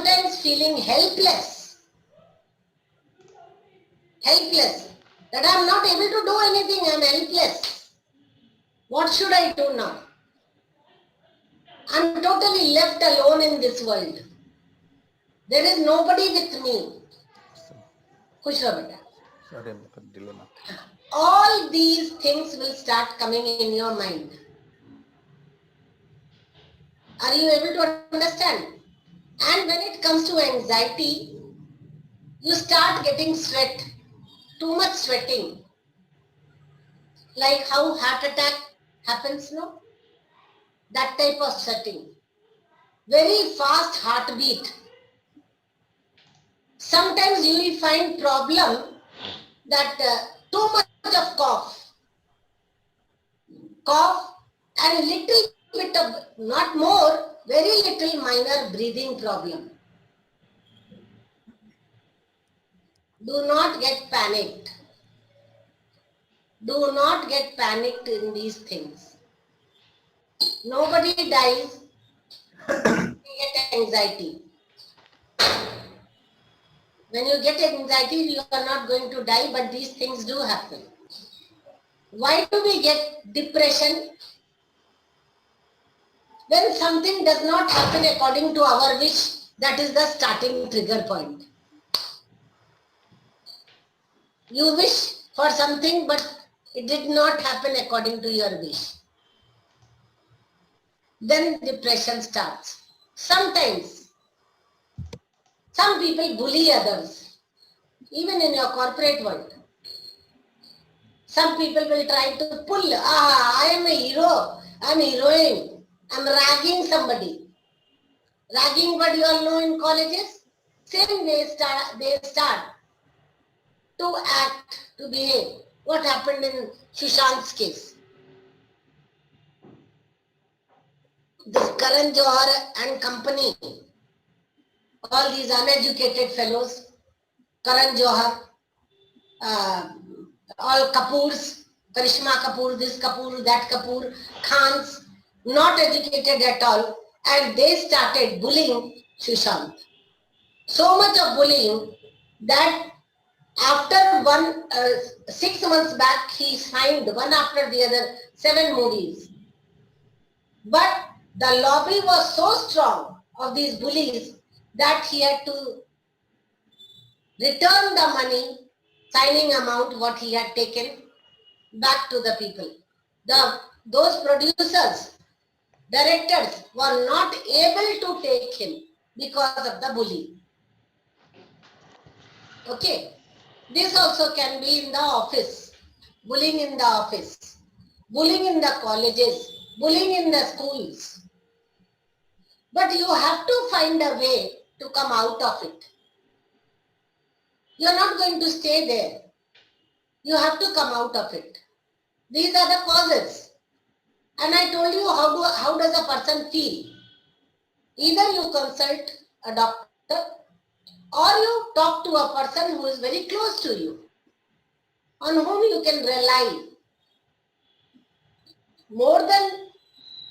sometimes feeling helpless, that I am not able to do anything, I am helpless. What should I do now? I am totally left alone in this world. There is nobody with me. Khush raho beta. Sorry, dilemma. All these things will start coming in your mind. Are you able to understand? And when it comes to anxiety, you start getting sweat, too much sweating. Like how heart attack happens, no? That type of sweating. Very fast heartbeat. Sometimes you will find problem that too much of cough and little bit of, not more, very little minor breathing problem. Do not get panicked. Do not get panicked in these things. Nobody dies. You get anxiety. When you get anxiety, you are not going to die, but these things do happen. Why do we get depression? When something does not happen according to our wish, that is the starting trigger point. You wish for something, but it did not happen according to your wish. Then depression starts. Sometimes, some people bully others, even in your corporate world. Some people will try to pull, I am a hero, I am a heroine, I am ragging somebody. Ragging what you all know in colleges? Same way they start to act, to behave. What happened in Sushant's case? This Karan Johar and company, all these uneducated fellows, Karan Johar, all Kapoors, Karishma Kapoor, this Kapoor, that Kapoor, Khans, not educated at all, and they started bullying Sushant. So much of bullying that after 6 months back, he signed one after the other 7 movies. But the lobby was so strong of these bullies that he had to return the money, signing amount, what he had taken, back to the people. Those producers, directors were not able to take him because of the bullying. Okay. This also can be in the office, bullying in the office, bullying in the colleges, bullying in the schools. But you have to find a way to come out of it. You are not going to stay there. You have to come out of it. These are the causes. And I told you how does a person feel. Either you consult a doctor or you talk to a person who is very close to you, on whom you can rely. More than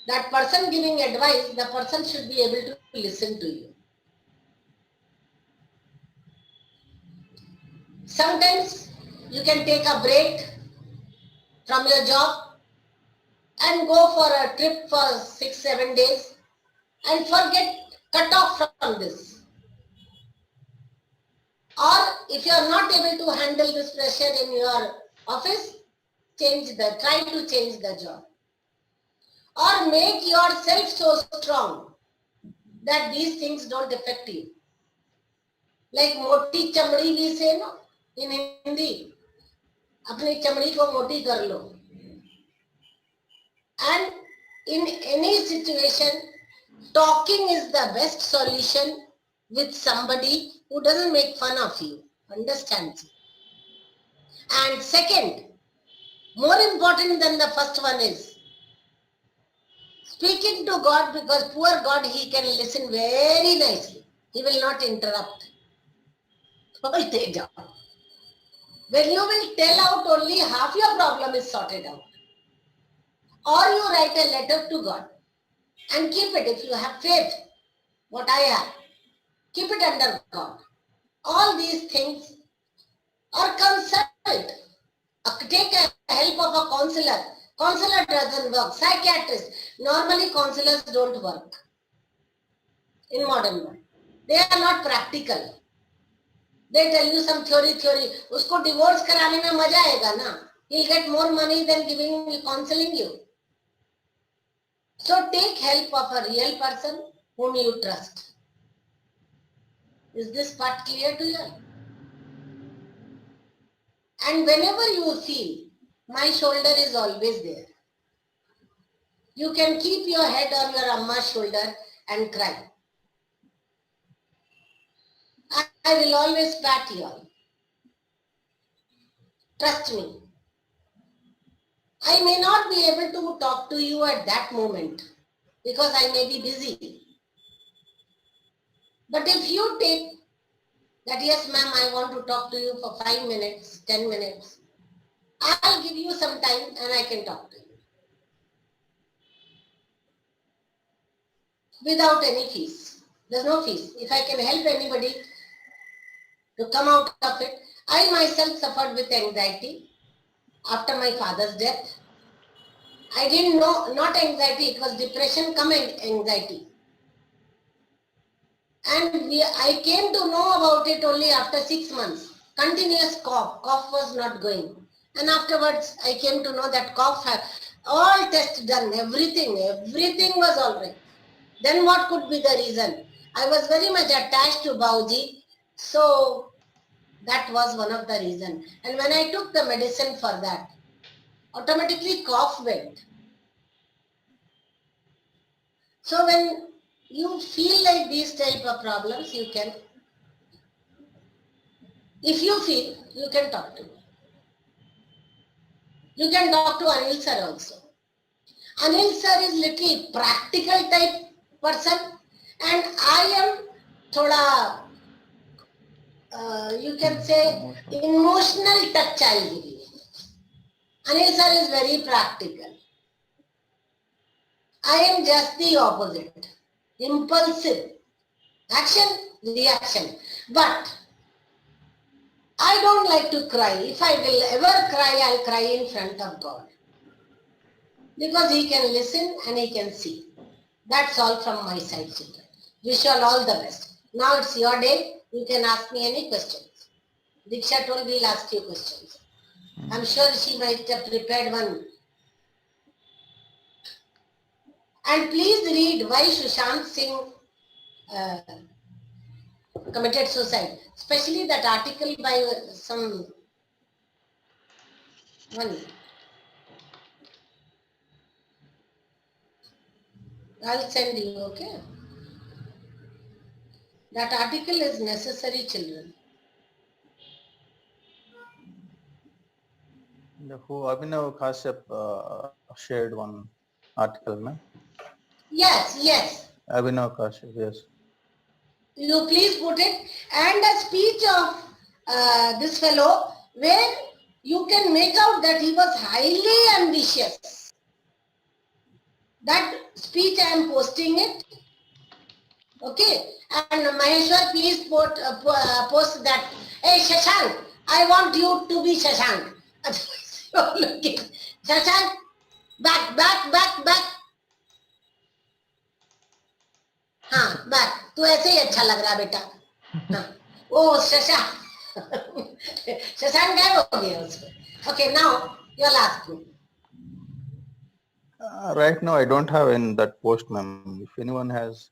that person giving advice, the person should be able to listen to you. Sometimes you can take a break from your job and go for a trip for 6-7 days and cut off from this. Or if you are not able to handle this pressure in your office, try to change the job. Or make yourself so strong that these things don't affect you. Like moti chamdi we say, no, in Hindi, apni chamdi ko moti kar lo. And in any situation, talking is the best solution with somebody who doesn't make fun of you, understands you. And second, more important than the first one is speaking to God, because poor God, he can listen very nicely. He will not interrupt. When you will tell out, only half your problem is sorted out. Or you write a letter to God and keep it if you have faith, what I have. Keep it under God. All these things, or consult. Take help of a counselor. Counselor doesn't work. Psychiatrist. Normally counselors don't work in modern world. They are not practical. They tell you some theory. Usko divorce karane mein maja aayega na. He'll get more money than counseling you. So take help of a real person whom you trust. Is this part clear to you? And whenever you feel my shoulder is always there, you can keep your head on your Amma's shoulder and cry. I will always pat you all. Trust me. I may not be able to talk to you at that moment because I may be busy. But if you take that, yes ma'am, I want to talk to you for 5 minutes, 10 minutes, I'll give you some time and I can talk to you. Without any fees. There's no fees. If I can help anybody to come out of it. I myself suffered with anxiety after my father's death. I didn't know, not anxiety, it was depression come anxiety. And I came to know about it only after 6 months. Continuous cough. Cough was not going. And afterwards, I came to know that cough had all tests done, everything was all right. Then what could be the reason? I was very much attached to Bauji. So that was one of the reasons. And when I took the medicine for that, automatically cough went. So when you feel like these type of problems, you can, if you feel, you can talk to me. You can talk to Anil sir also. Anil sir is little practical type person and I am thoda, you can say emotional touch I will give you. Anil sir is very practical. I am just the opposite. Impulsive. Action, reaction. But I don't like to cry. If I will ever cry, I'll cry in front of God. Because He can listen and He can see. That's all from my side, children. Wish you all the best. Now it's your day. You can ask me any questions. Diksha told me, we'll ask you questions. I'm sure she might have prepared one. And please read why Sushant Singh committed suicide. Especially that article by some one. I'll send you, okay? That article is necessary, children. Who Abhinav Kashyap shared one article, na? Yes. Abhinav Kashyap, yes. You please put it. And a speech of this fellow where you can make out that he was highly ambitious. That speech I am posting it. Okay. And Maheshwar, please post that. Hey Shashank, I want you to be Shashank. Shashank, back. हाँ back. तू ऐसे ही अच्छा लग रहा बेटा. हाँ. ओ शशांक. शशांक गायब हो गया उसमें. Okay, now you'll ask me. Right now, I don't have in that post, ma'am. If anyone has.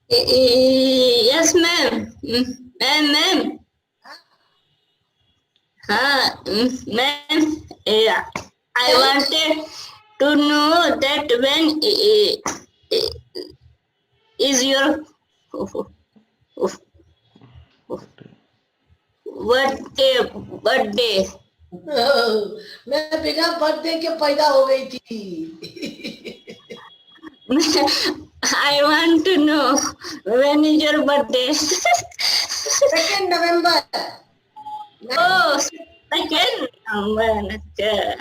Yes, ma'am. Ma'am. Ma'am. I wanted to know that when is your birthday? मैं बिना बर्थडे के पैदा हो गई थी. I want to know when is your birthday? 2nd November. Oh, 2nd November.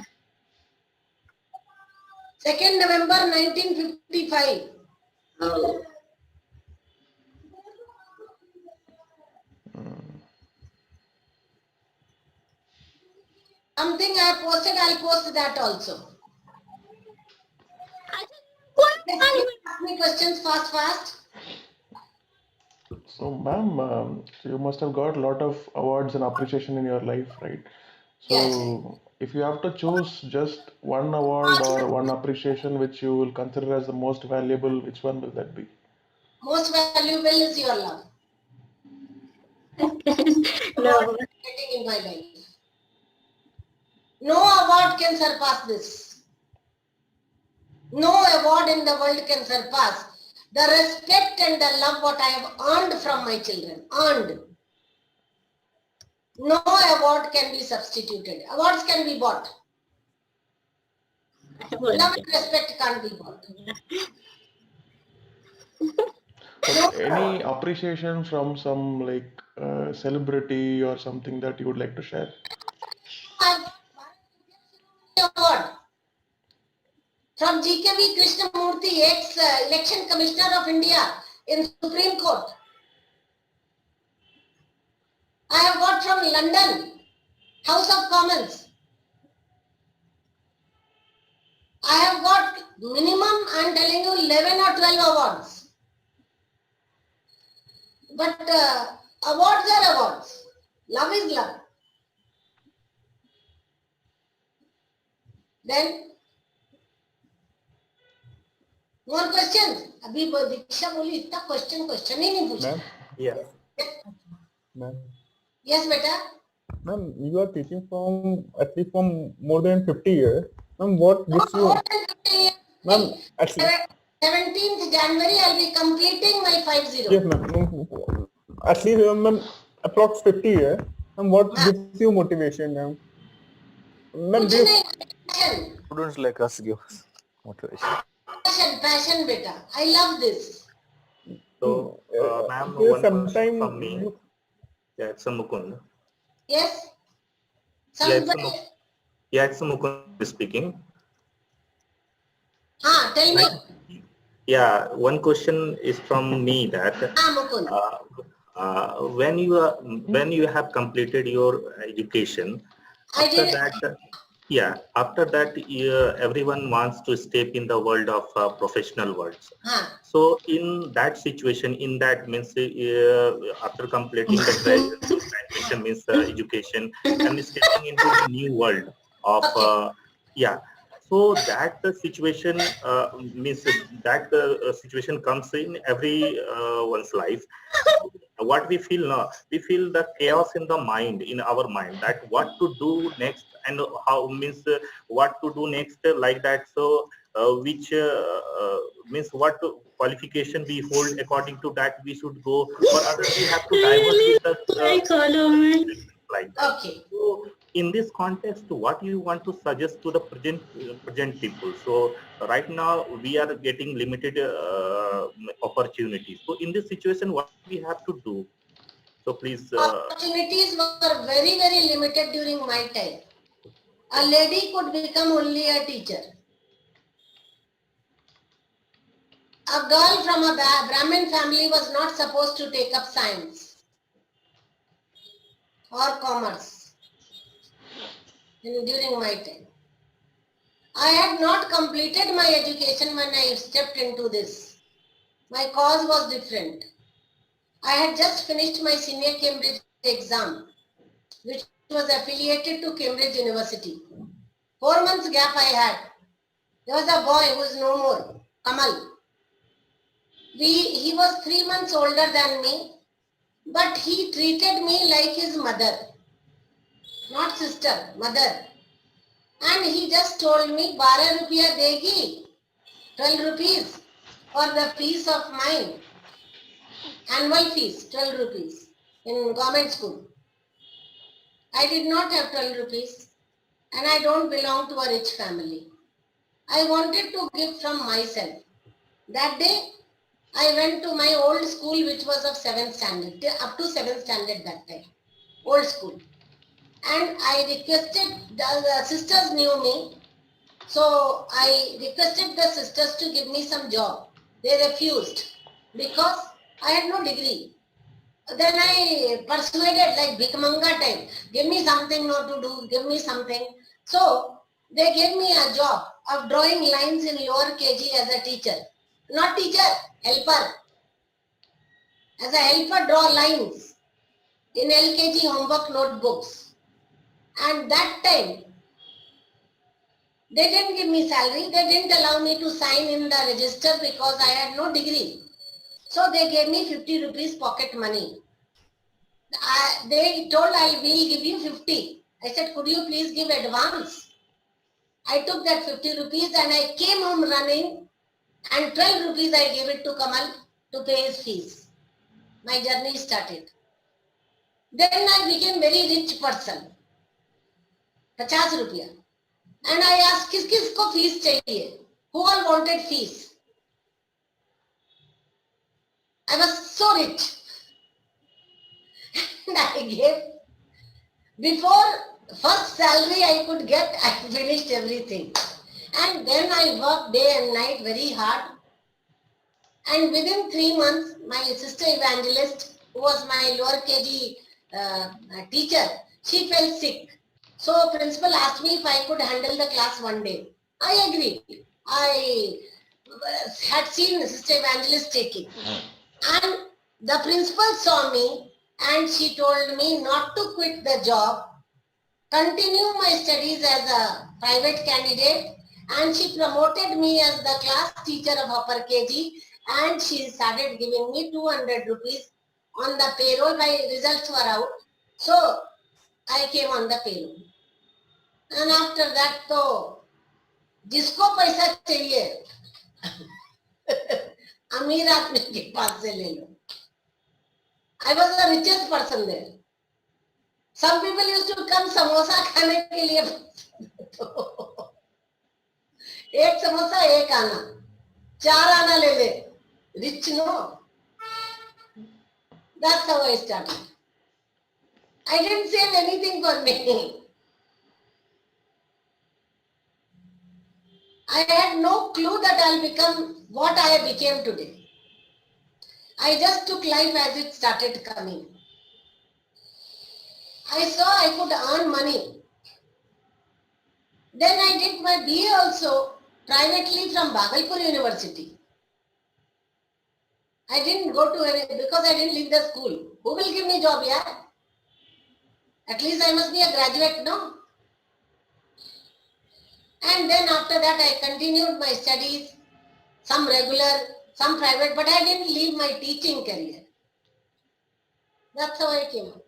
2nd November 1955. Oh. posted, I'll post that also. Ask me questions fast. So, ma'am, you must have got a lot of awards and appreciation in your life, right? Yes. So, if you have to choose just one award or one appreciation which you will consider as the most valuable, which one will that be? Most valuable is your love. No. Getting in my life. No award can surpass this. No award in the world can surpass the respect and the love what I have earned from my children. Earned. No award can be substituted. Awards can be bought. Love and respect can't be bought. Okay, any appreciation from some like celebrity or something that you would like to share? Award from GKV Krishnamurthy, ex-election commissioner of India in Supreme Court. I have got from London, House of Commons. I have got minimum, I am telling you, 11 or 12 awards. But awards are awards. Love is love. Then, more questions? अभी दीक्षा बोली इतना question ही नहीं पूछा. Ma'am, Yeah. ma'am, Yes, beta. ma'am, you are teaching from at least from more than 50 years. Ma'am, what gives you, More than 50 years. ma'am, at least, 17th January, I'll be completing my 50. yes, ma'am, at least, ma'am, approx 50 years. Ma'am, what gives you motivation, ma'am? Ma'am, कुछ this, नहीं, passion, Students like us give us motivation. passion, beta. I love this. So, ma'am, yes, one question sometime from me. Yeah, it's a Mukund. Yes? Yeah, it's a Somebody, Mukund. Yeah, it's a Mukund speaking. tell me. Yeah, one question is from me that Mukund. when you have completed your education, I after did. that, everyone wants to step in the world of professional worlds. So in that situation, in that means after completing the graduation means education and stepping into the new world of So that situation means that situation comes in every one's life. What we feel now, we feel the chaos in the mind, in our mind, that what to do next and how means what to do next like that. So which means what qualification we hold, according to that we should go, or other we have to divert with the like that. Okay. So in this context, what you want to suggest to the present people? So right now we are getting limited opportunities. So in this situation, what we have to do? So please. Opportunities were very, very limited during my time. A lady could become only a teacher. A girl from a Brahmin family was not supposed to take up science or commerce during my time. I had not completed my education when I stepped into this. My cause was different. I had just finished my senior Cambridge exam, which was affiliated to Cambridge University. 4 months gap I had. There was a boy who is no more, Kamal. He was 3 months older than me, but he treated me like his mother. Not sister, mother. And he just told me, 12 rupiya degi, 12 rupees for the fees of mine. Annual fees, 12 rupees in government school. I did not have 12 rupees and I don't belong to a rich family. I wanted to give from myself. That day, I went to my old school, which was of 7th standard, up to 7th standard that time, old school. And I requested, the sisters knew me, so I requested the sisters to give me some job. They refused because I had no degree. Then I persuaded, like Bhikmanga type, give me something not to do, give me something. So They gave me a job of drawing lines in lower KG as a teacher. Not teacher, helper. As a helper, draw lines in LKG homework notebooks. And that time, they didn't give me salary. They didn't allow me to sign in the register because I had no degree. So they gave me 50 rupees pocket money. They told we'll give you 50. I said, could you please give advance? I took that 50 rupees and I came home running, and 12 rupees I gave it to Kamal to pay his fees. My journey started. Then I became very rich person. 50 rupiya. And I asked, किस को fees चाहिए? Who all wanted fees? I was so rich. And I gave. Before first salary I could get, I finished everything. And then I worked day and night very hard. And within 3 months, my sister evangelist, who was my lower KG teacher, she fell sick. So principal asked me if I could handle the class one day. I agreed. I had seen sister evangelist taking. And the principal saw me and she told me not to quit the job, continue my studies as a private candidate, and she promoted me as the class teacher of upper KG, and she started giving me 200 rupees on the payroll. My results were out. So I came on the payroll. And after that, तो जिसको पैसा चाहिए अमीर आदमी के पास से ले लो. I was the richest person there. Some people used to come samosa खाने के लिए. एक समोसा एक आना, 4 आना ले ले. Rich no. That's how I started. I didn't save anything for me. I had no clue that I'll become what I became today. I just took life as it started coming. I saw I could earn money. Then I did my BA also privately from Bhagalpur University. I didn't go to any, because I didn't leave the school. Who will give me job here? At least I must be a graduate, no? And then after that I continued my studies, some regular, some private, but I didn't leave my teaching career. That's how I came out.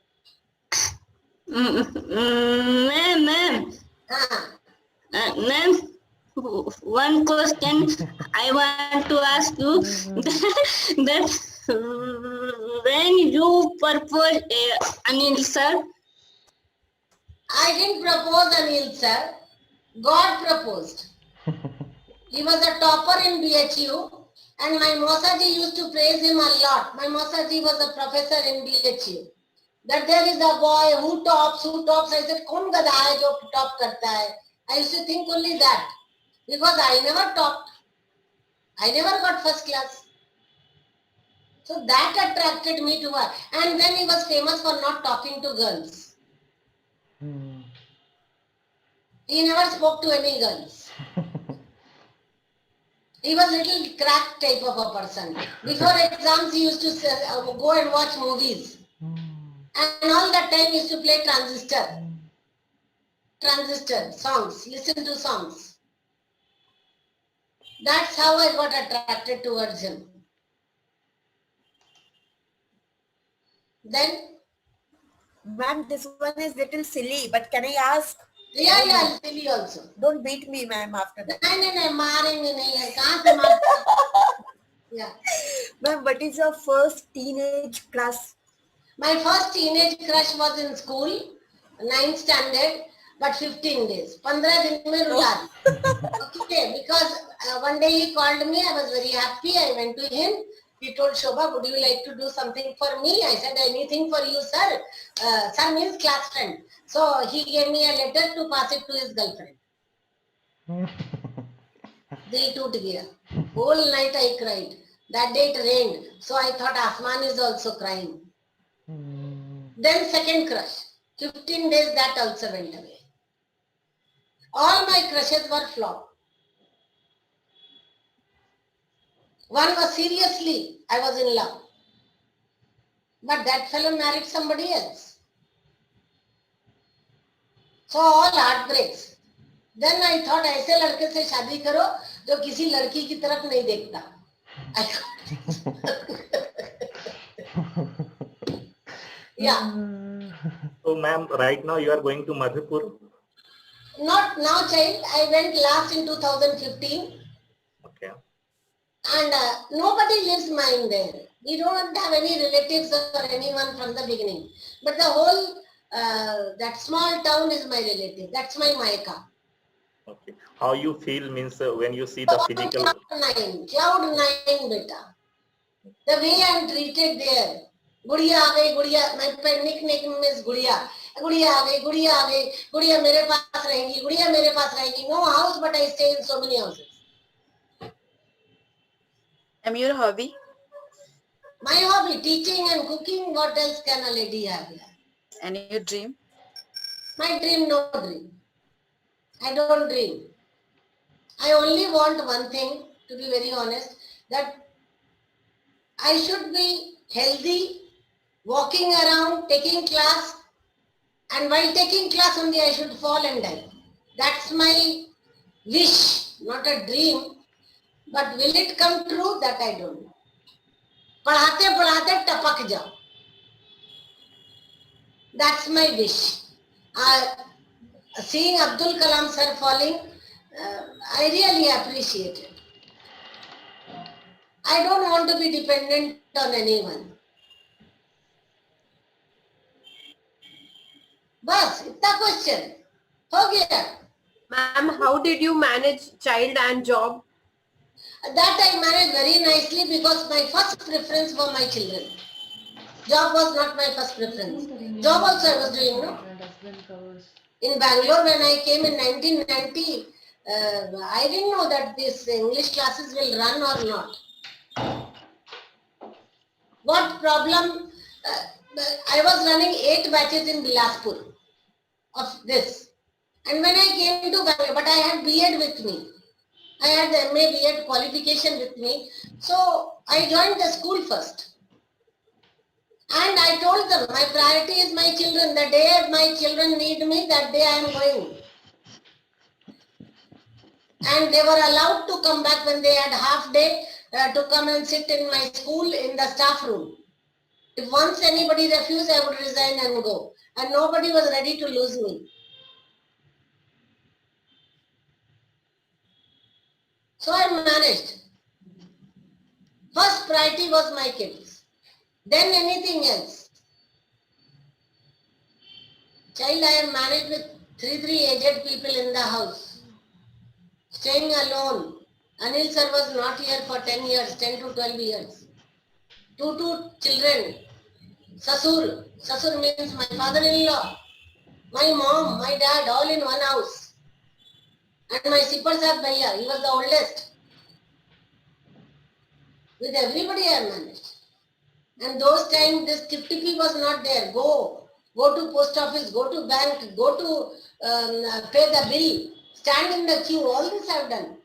Ma'am, ma'am, one question I want to ask you that when you proposed Anil sir, I didn't propose Anil sir. God proposed. He was a topper in BHU and my Mosaji used to praise him a lot. My Mosaji was a professor in BHU. That there is a boy who tops. I said, "Kaun gada hai jo top karta hai?" I used to think only that. Because I never topped. I never got first class. So that attracted me to her. And then he was famous for not talking to girls. He never spoke to any girls. He was a little cracked type of a person. Before exams, he used to go and watch movies. And all that time, he used to play transistor songs, listen to songs. That's how I got attracted towards him. Then? Ma'am, this one is little silly, but can I ask? Yeah, silly also. Don't beat me, ma'am, after that. No, मारेंगे नहीं, कहाँ से मार? Yeah. Ma'am, what is your first teenage crush? My first teenage crush was in school, 9th standard, but 15 days. 15 दिन में रुला. Okay, because one day he called me, I was very happy, I went to him. He told Shobha, would you like to do something for me? I said, anything for you, sir. Sir means class friend. So he gave me a letter to pass it to his girlfriend. Dil toot gaya. Whole night I cried. That day it rained. So I thought Asman is also crying. Then second crush. 15 days that also went away. All my crushes were flop. One was seriously, I was in love. But that fellow married somebody else. So all heartbreaks. Then I thought ऐसे लड़के से शादी करो जो किसी लड़की की तरफ नहीं देखता. Yeah. So ma'am, right now you are going to Madhupur? Not now, child. I went last in 2015. Okay. And nobody lives mine there. We don't have any relatives or anyone from the beginning. But the whole, that small town is my relative. That's my Maika. Okay. How you feel means when you see the physical... Cloud nine, beta. The way I am treated there. गुड़िया आ गई, गुड़िया, my nickname is गुड़िया. गुड़िया आ गई, गुड़िया आ गई, गुड़िया मेरे पास रहेगी, गुड़िया मेरे पास रहेगी. No house, but I stay in so many houses. And your hobby? My hobby, teaching and cooking. What else can a lady have? And your dream? My dream, no dream. I don't dream. I only want one thing, to be very honest, that I should be healthy, walking around, taking class, and while taking class only I should fall and die. That's my wish, not a dream. But will it come true? That I don't know. पढ़ाते पढ़ाते टपक जाओ. That's my wish. Seeing Abdul Kalam sir falling, I really appreciate it. I don't want to be dependent on anyone. बस इतना question हो गया. Ma'am, how did you manage child and job? That I managed very nicely because my first preference were my children. Job was not my first preference. Job also I was doing, no? In Bangalore when I came in 1990, I didn't know that these English classes will run or not. What problem? I was running 8 batches in Bilaspur of this. And when I came to Bangalore, but I had B.Ed with me. I had the MA B.Ed qualification with me. So I joined the school first. And I told them, my priority is my children. The day my children need me, that day I am going. And they were allowed to come back when they had half day to come and sit in my school in the staff room. If once anybody refused, I would resign and go. And nobody was ready to lose me. So I managed. First priority was my kids. Then anything else. Child, I am married with three aged people in the house. Staying alone. Anil sir was not here for 10 years, 10 to 12 years. Two children. Sasur. Sasur means my father-in-law. My mom, my dad, all in one house. And my Sipar Sahib Bhaiya, he was the oldest. With everybody I managed. And those times this TP was not there. Go to post office, go to bank, go to pay the bill, stand in the queue. All this I have done.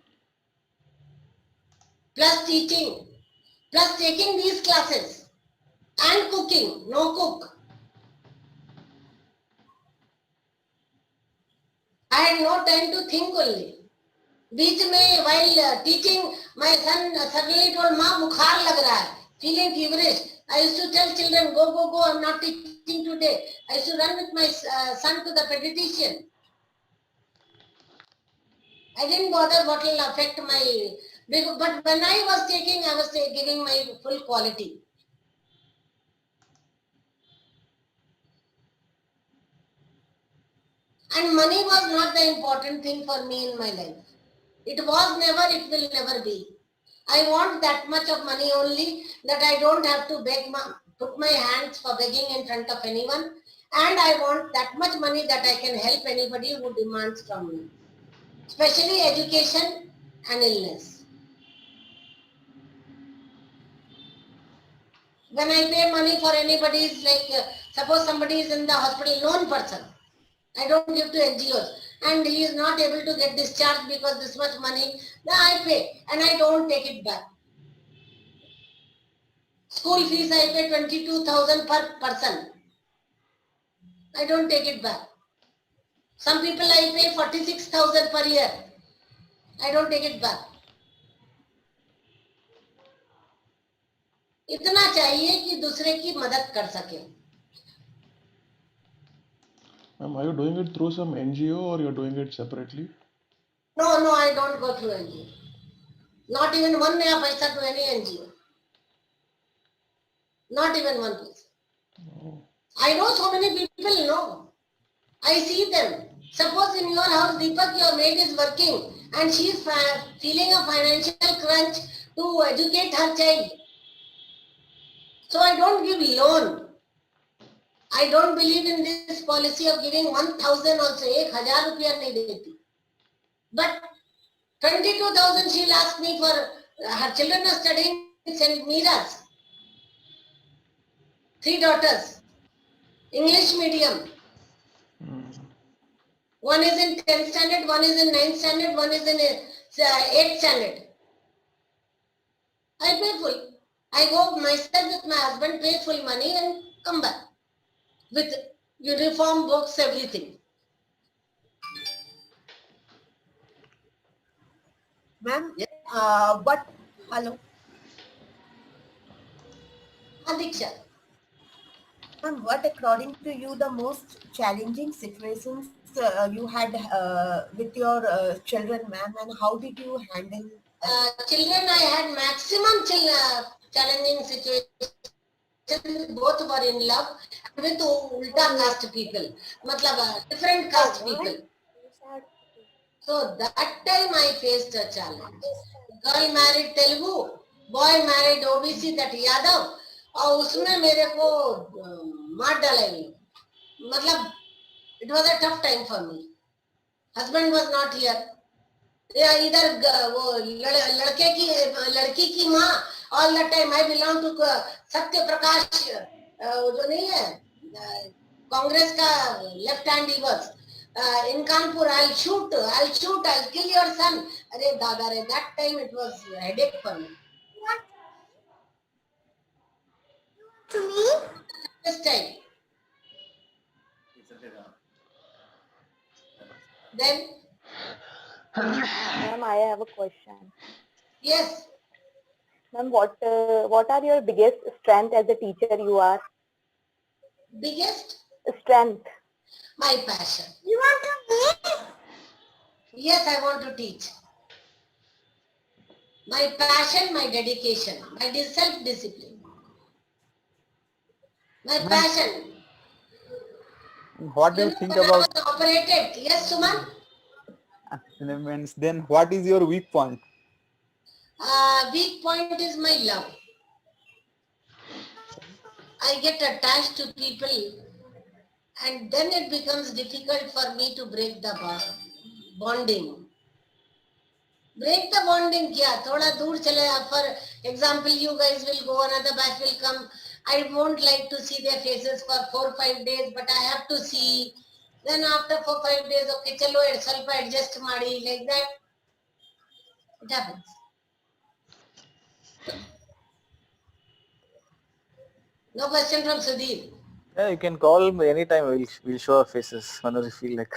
Plus teaching, plus taking these classes and cooking, no cook. I had no time to think only. बीच में while teaching, my son suddenly told, "Ma, bukhar lag raha hai, feeling feverish." I used to tell children, go, I'm not teaching today. I used to run with my son to the pediatrician. I didn't bother what will affect my, but when I was taking, I was giving my full quality. And money was not the important thing for me in my life. It was never, it will never be. I want that much of money only that I don't have to put my hands for begging in front of anyone. And I want that much money that I can help anybody who demands from me. Especially education and illness. When I pay money for anybody, it's like, suppose somebody is in the hospital, known person. I don't give to NGOs. and he is not able to get discharged because this much money, then I pay and I don't take it back. School fees I pay 22,000 per person. I don't take it back. Some people I pay 46,000 per year. I don't take it back. इतना चाहिए कि दूसरे की मदद कर सके. Ma'am, are you doing it through some NGO or you're doing it separately? No, I don't go through NGO. Not even one naya paisa to any NGO. Not even one piece. Oh. I know so many people, no. I see them. Suppose in your house, Deepak, your maid is working and she is feeling a financial crunch to educate her child. So I don't give loan. I don't believe in this policy of giving 1,000 also. 1,000 rupiah nahi deti. But 22,000 she'll ask me for her children are studying in St. Mira's. 3 daughters. English medium. One is in 10th standard, one is in 9th standard, one is in 8th standard. I pay full. I go myself with my husband, pay full money and come back. With uniform, books, everything. Ma'am, hello. Adiksha. Ma'am, what according to you the most challenging situations you had with your children, ma'am, and how did you handle? Children, I had maximum challenging situations. Both were in love with ulta caste people, different caste people. So that time I faced a challenge. Girl married Telugu, boy married OBC, that Yadav, और उसमें मेरे को मार डाला मतलब it was a tough time for me. Husband was not here. इधर वो लड़की की माँ all the time. I belong to Satya Prakash जो नहीं है कांग्रेस का left hand he was in Kanpur. I'll shoot, I'll kill your son. अरे दादा रे, that time it was a headache for me. To me? This time. Then? Ma'am, I have a question. Yes. Ma'am, what are your biggest strength as a teacher you are? Biggest? Strength. My passion. You want to teach? Yes, I want to teach. My passion, my dedication, my self-discipline. My passion. What do you think when about? I was operated. Yes, Suman? Then what is your weak point? Weak point is my love. I get attached to people and then it becomes difficult for me to break the bonding. Break the bonding kya? Thoda dur chale. For example, you guys will go, another batch will come. I won't like to see their faces for 4 or 5 days, but I have to see. Then after 4 or 5 days, okay, chalo, ಸ್ವಲ್ಪ adjust ಮಾಡಿ, like that. It happens. No question from Sudhir. Yeah, you can call me anytime. We'll show our faces whenever you feel like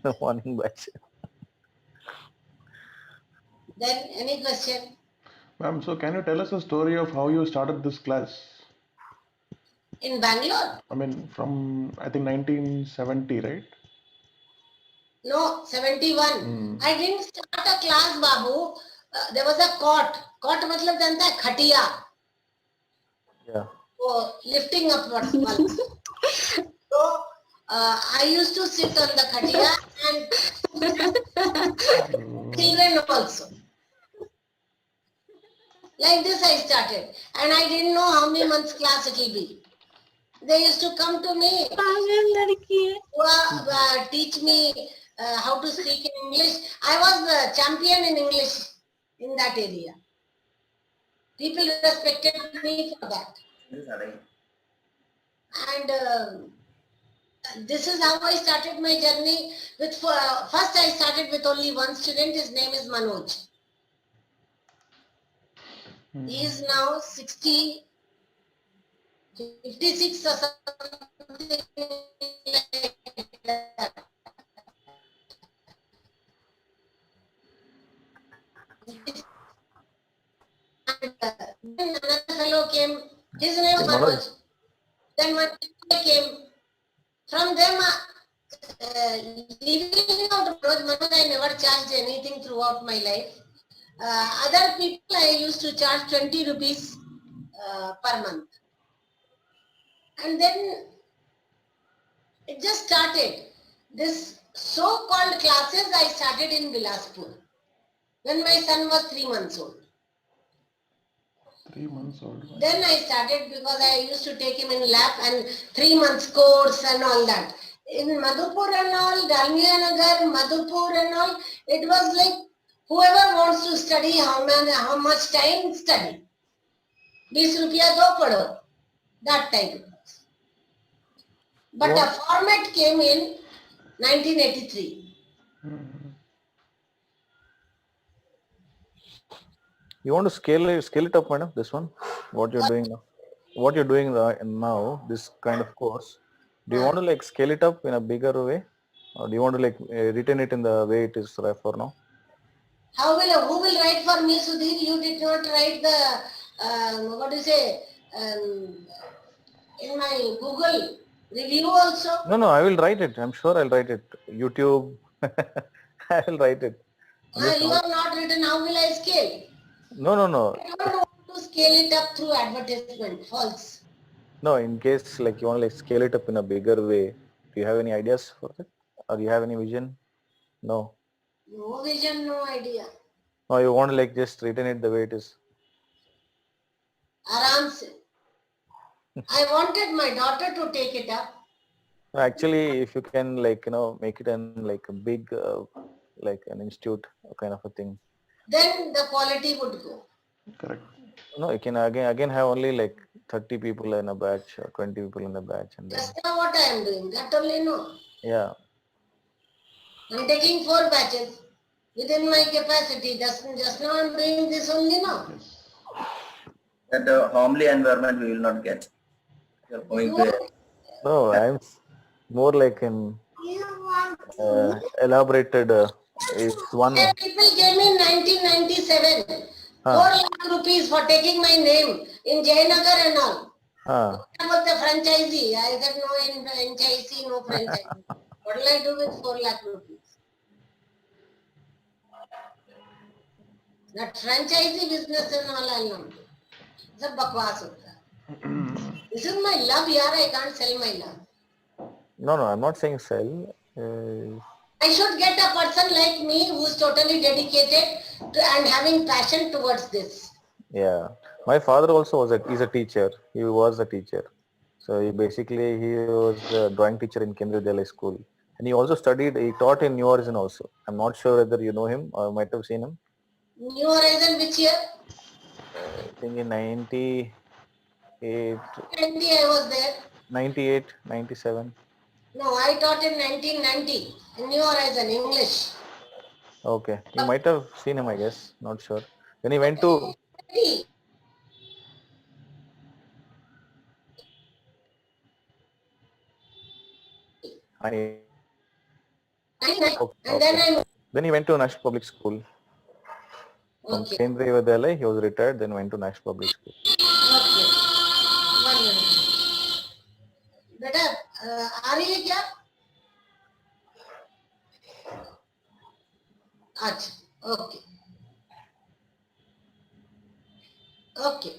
the morning batch. Then any question? Ma'am, so can you tell us a story of how you started this class? In Bangalore? I mean, from I think 1970, right? No, 71. I didn't start a class, Babu. There was a cot. Cot matlab janta hai khatiya. Yeah. Oh, lifting upwards. So I used to sit on the khatiya and children also. Like this I started. And I didn't know how many months class it will be. They used to come to me, teach me how to speak in English. I was the champion in English in that area. People respected me for that. And This is how I started my journey. First I started with only one student. His name is Manoj. He is now 56 or something like that. And then another fellow came. His name was Manoj. Then one came. From them, leaving out Manoj, I never charged anything throughout my life. Other people I used to charge 20 rupees per month. And then it just started. This so-called classes I started in Bilaspur when my son was 3 months old. 3 months old. Then I started because I used to take him in lab and 3 months course and all that. In Madhupur and all, Dalmia Nagar, Madhupur and all, it was like whoever wants to study, how much time, study. 20 rupiya do pado. That time. But the format came in 1983. You want to scale it up, madam? This one, what you're doing now, now, this kind of course. Do you want to like scale it up in a bigger way, or do you want to like retain it in the way it is for now? Who will write for me, Sudhir? You did not write the what do you say in my Google review also. No, I will write it. I'm sure I'll write it. YouTube, I will write it. You have not written. How will I scale? No. I don't want to scale it up through advertisement. False. No, in case like you want to like scale it up in a bigger way, do you have any ideas for it? Or do you have any vision? No. No vision, no idea. No, you want to like just retain it the way it is. Aram se. I wanted my daughter to take it up. Actually, if you can like, make it like a big, like an institute kind of a thing. Then the quality would go. Correct. No, you can again have only like 30 people in a batch or 20 people in a batch. And then, That's not what I am doing. That only no. yeah. I'm taking 4 batches within my capacity. Just now I'm doing this only now. Yes. That homely environment we will not get. You're going to. No, I'm more like an elaborated. It's one. People gave me in 1997 4 lakh rupees for taking my name in Jayanagar and all. I was the franchisee. I said no franchisee, no franchisee. What will I do with 4 lakh rupees? That franchisee business and all I'll not do. It's a bakwas hota hai. This is my love, yaar. I can't sell my love. No, I'm not saying sell. I should get a person like me who's totally dedicated and having passion towards this. Yeah. My father also he's a teacher. He was a teacher. So he was a drawing teacher in Kendriya Vidyalaya school. And he also he taught in New Horizon also. I'm not sure whether you know him or might have seen him. New Horizon, which year? I think in 98. 90 I was there. 98, 97. No, I taught in 1990 in New Horizon, English. Okay. You might have seen him, I guess. Not sure. Then he went to... Then he went to National Public School. From Kendriya Vidyalaya, he was retired, then went to National Public School. Okay. 1 minute. बेटा आ रही है क्या? अच्छा, okay. Okay.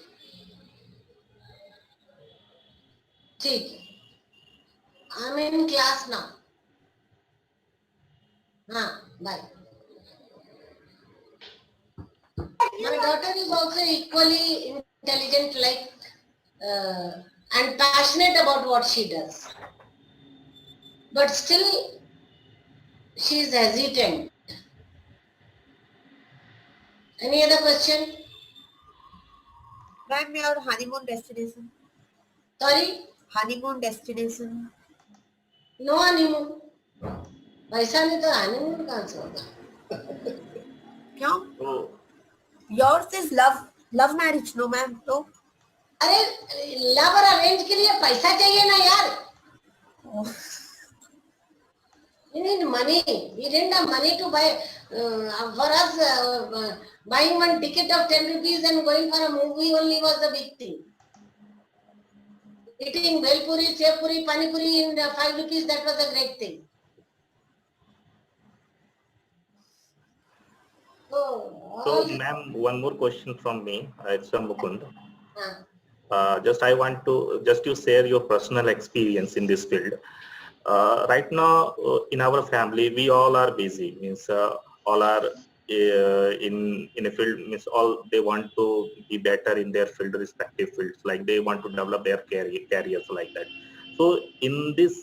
ठीक है. I'm in class now. Bye. My daughter is also equally intelligent, and passionate about what she does. But still, she is hesitant. Any other question? Ma'am, your honeymoon destination? Sorry? Honeymoon destination? No honeymoon. पैसा नहीं तो honeymoon कहाँ से होगा? क्यों? So, Yours is love marriage, no ma'am? तो अरे love और अरेंज के लिए पैसा चाहिए ना यार. We need money. We didn't have money to buy. For us, buying one ticket of 10 rupees and going for a movie only was the big thing. Eating bhel puri, sev puri, pani puri in 5 rupees, that was a great thing. so ma'am, one more question from me. It's Mukund. Uh, Just I want to just you share your personal experience in this field. Right now, in our family, we all are busy. Means all are in a field. Means all they want to be better in their field, respective fields. Like they want to develop their careers like that. So in this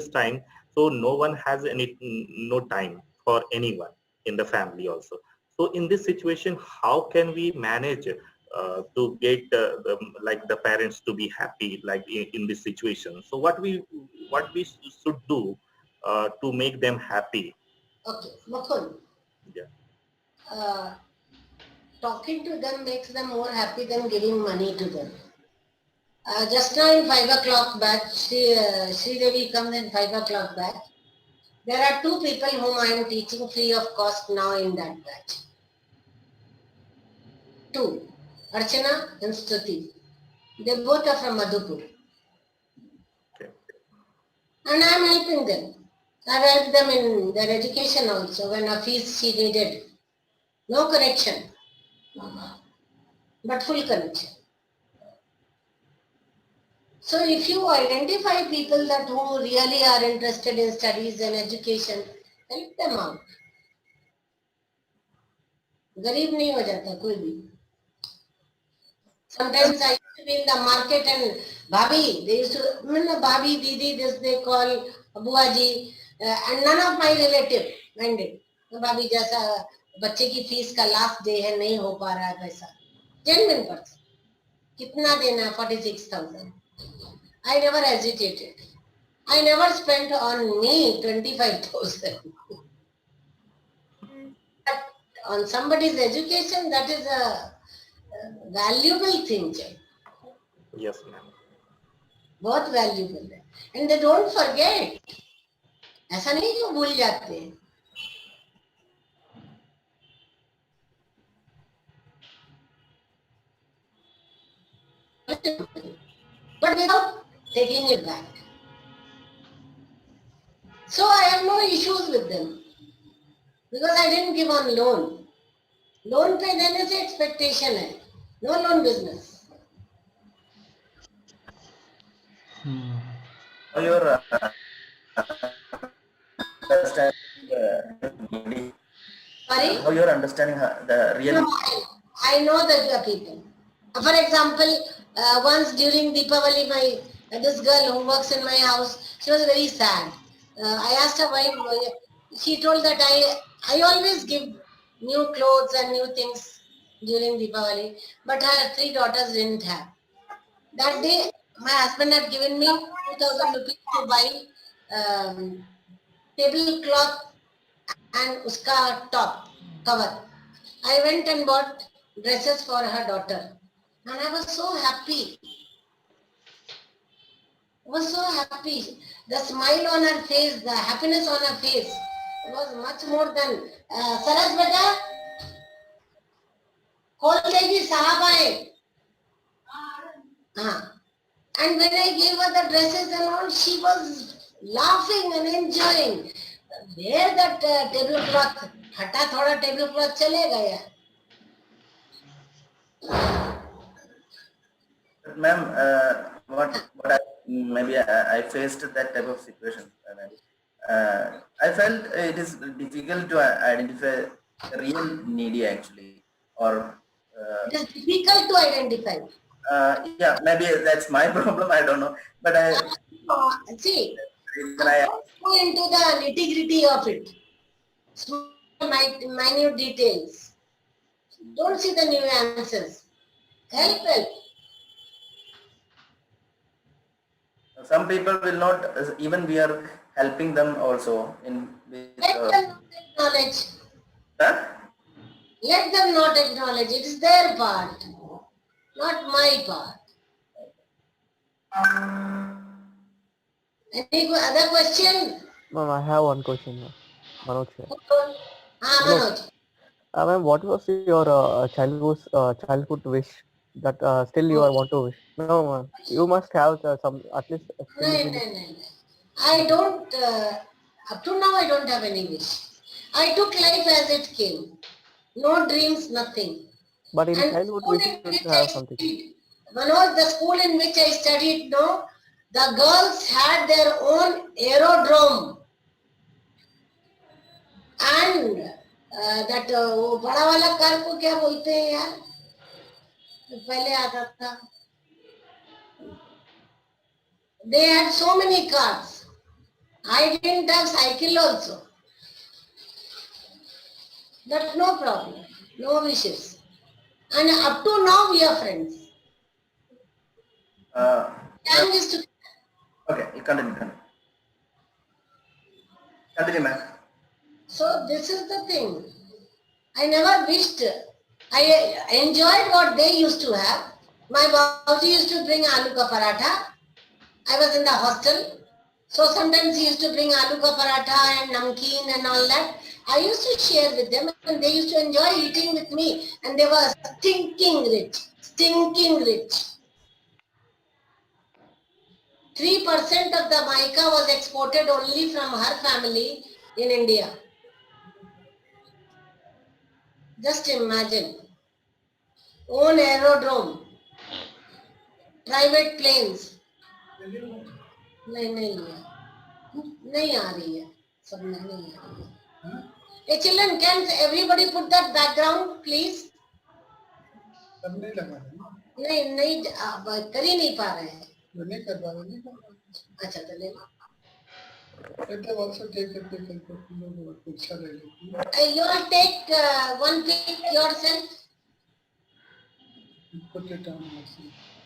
time, so no one has no time for anyone in the family also. So in this situation, how can we manage to get the parents to be happy like in this situation? So what we should do to make them happy? okay, Mukund. Yeah. Talking to them makes them more happy than giving money to them. Just now in 5 o'clock batch, Sri Devi comes in 5 o'clock batch. There are 2 people whom I am teaching free of cost now in that batch. 2, Archana and Stuti. They both are from Madhupur. Okay. And I am helping them. I have helped them in their education also when a fees she needed. No connection, but full connection. So if you identify people that who really are interested in studies and education, help them out. गरीब नहीं हो जाता कोई भी. Sometimes I used to be in the market and Bhabhi, they used to, Bhabhi, Didi, this they call Buaji, and none of my relative minded. Bhabhi जैसा बच्चे की fees का लास्ट डे है, नहीं हो पा रहा है पैसा. Genuine person. कितना देना है? 46,000. I never hesitated. I never spent on me 25,000. But on somebody's education, that is a valuable thing. Yes, ma'am. बहुत valuable है. And they don't forget. ऐसा नहीं कि वो भूल जाते हैं. But without taking it back. So I have no issues with them. Because I didn't give on loan. Loan पे देने से expectation है. No loan business. Your understanding, Sorry? how you're understanding the real. No, I know the people. For example, once during Deepavali, this girl who works in my house, she was very sad. I asked her why. She told that I always give new clothes and new things during Deepavali, but her 3 daughters didn't have. That day, my husband had given me 2,000 rupees to buy tablecloth and uska top cover. I went and bought dresses for her daughter. And I was so happy. I was so happy. The smile on her face, the happiness on her face was much more than Saras beta, khol degi sahab aaye. And when I gave her the dresses and all, she was laughing and enjoying. Where that tablecloth, hata thoda tablecloth chale gaya. Ma'am, maybe I faced that type of situation. I felt it is difficult to identify the real needy actually, or it is difficult to identify. Yeah, maybe that's my problem. I don't know, but see, I go into the nitty-gritty of it. Small, minute details. Don't see the nuances. Help. Some people will not, even we are helping them also in with, Let them not acknowledge. huh? Let them not acknowledge. It is their part, not my part. Any other question? Ma'am, I have one question. Manoj here. Manoj. Ma'am, what was your childhood wish that still you are want to wish? No, ma'am. You must have some at least. No. I don't, up to now I don't have any wish. I took life as it came. No dreams, nothing. But in And childhood school we in should which have I something. studied, Manoj, the school in which I studied, no, the girls had their own aerodrome. And that वो बड़ा वाला car को क्या बोलते हैं यार? पहले आता था. They had so many cars. I didn't have cycle also. But no problem, no wishes. And up to now we are friends. Gang is to. Okay, you continue. Continue, ma'am. So this is the thing. I never wished. I enjoyed what they used to have. My Bauji used to bring aloo ka paratha. I was in the hostel. So sometimes he used to bring aloo ka paratha and namkeen and all that. I used to share with them and they used to enjoy eating with me. And they were stinking rich. 3% of the mica was exported only from her family in India. Just imagine. Own aerodrome, private planes. नहीं आ रही है सब नहीं आ रही है. Hey children, can everybody put that background please? नहीं कर ही नहीं पा रहे हैं. अच्छा तो ले. You will take one pic yourself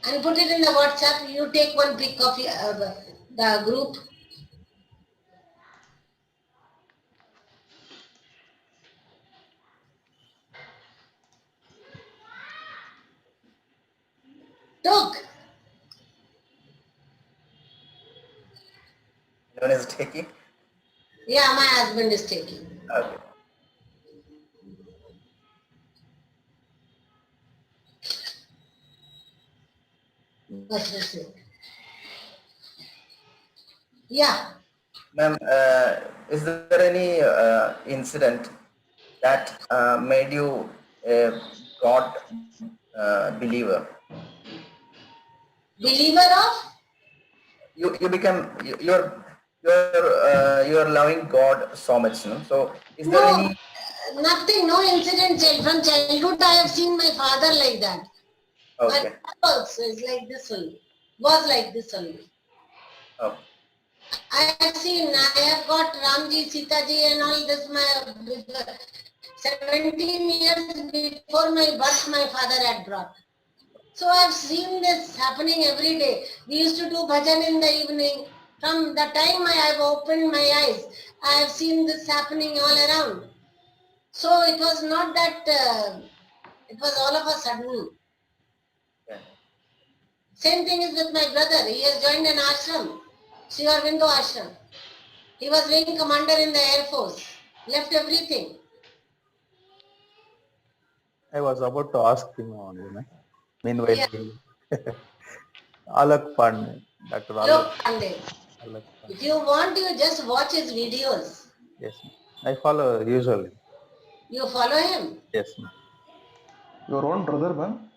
and put it in the WhatsApp. You take one pic of the group. Took. Anyone is taking? Yeah, my husband is taking. Okay. Yeah. Ma'am, is there any incident that made you a God believer? Believer of? You become you're loving God so much, no? So is there any? Nothing, no incident. From childhood, I have seen my father like that. Okay. My father also is like this only. Was like this only. Oh. I have seen. I have got Ramji, Sitaji, and all this. My 17 years before my birth, my father had brought. So I have seen this happening every day. We used to do bhajan in the evening. From the time I have opened my eyes, I have seen this happening all around. So it was not that, it was all of a sudden. Yeah. Same thing is with my brother. He has joined an ashram, Sri Aurobindo ashram. He was wing commander in the Air Force. Left everything. I was about to ask him only, man. Meanwhile, Alak Pandey, Dr. Alok Pandey. Alak Pandey. If you want, you just watch his videos. Yes, I follow usually. You follow him? Yes, ma'am. Your own brother, ma'am?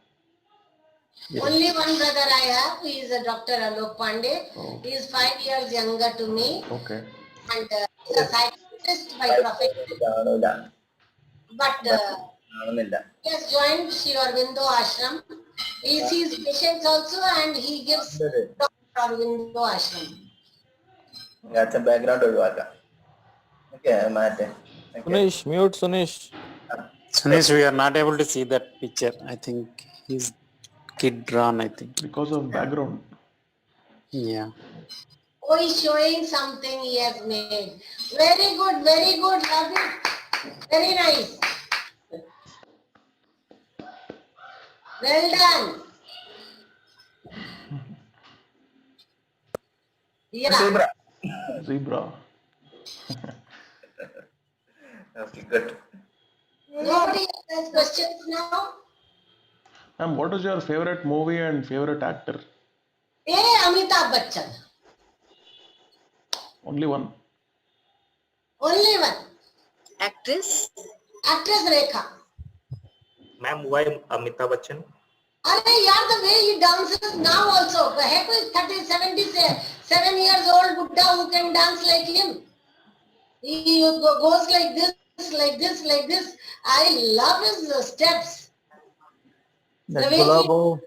Yes. Only one brother I have. He is a Dr. Alok Pandey. Oh. He is 5 years younger to me. Okay. And he is a psychiatrist by profession. But he has joined Sri Aurobindo ashram. He sees patients also and he gives Dr. Aurobindo ashram. That's a background ഒഴിവാക്കാം. Okay, Matt. Sunish, mute Sunish. Sunish, we are not able to see that picture. I think he's kid drawn, I think. Because of background. Yeah. Oh, he's showing something he has made. Very good, love it. Very nice. Well done. Yeah. Zebra. Zebra. Okay, good. Nobody has questions now? Ma'am, what is your favorite movie and favorite actor? Amitabh Bachchan. Only one. Only one. Actress? Actress Rekha. Ma'am, why Amitabh Bachchan? The way he dances now also. Heck is 77 years old Buddha who can dance like him. He goes like this, like this, like this. I love his steps. That The way Gulabo,